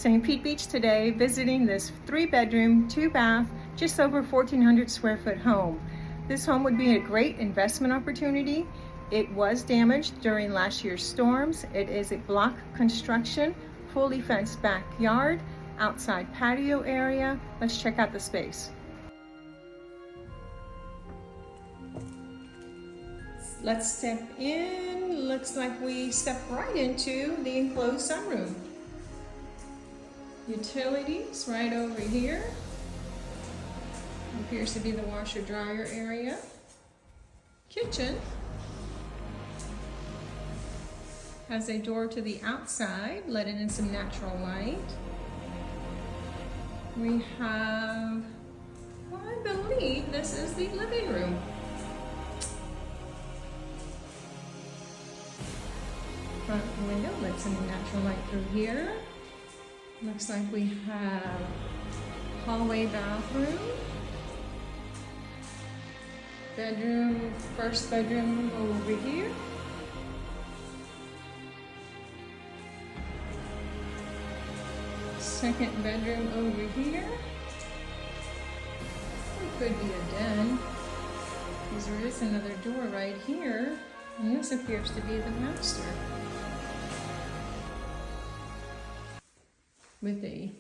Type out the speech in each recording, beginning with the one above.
St. Pete Beach today, visiting this 3-bedroom, 2-bath, just over 1,400 square foot home. This home would be a great investment opportunity. It was damaged during last year's storms. It is a block construction, fully fenced backyard, outside patio area. Let's check out the space. Let's step in. Looks like we step right into the enclosed sunroom. Utilities right over here. Appears to be the washer dryer area. Kitchen has a door to the outside, letting in some natural light. We have, well, I believe this is the living room. Front window lets in natural light through here. Looks like we have hallway bathroom. Bedroom, first bedroom over here. Second bedroom over here. It could be a den, because there is another door right here, and this appears to be the master, with a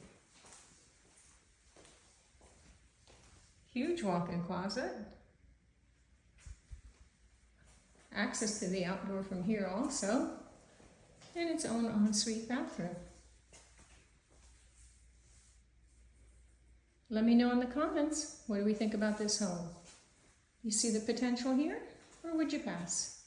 huge walk-in closet. Access to the outdoor from here also, and its own ensuite bathroom. Let me know in the comments, what do we think about this home? You see the potential here, or would you pass?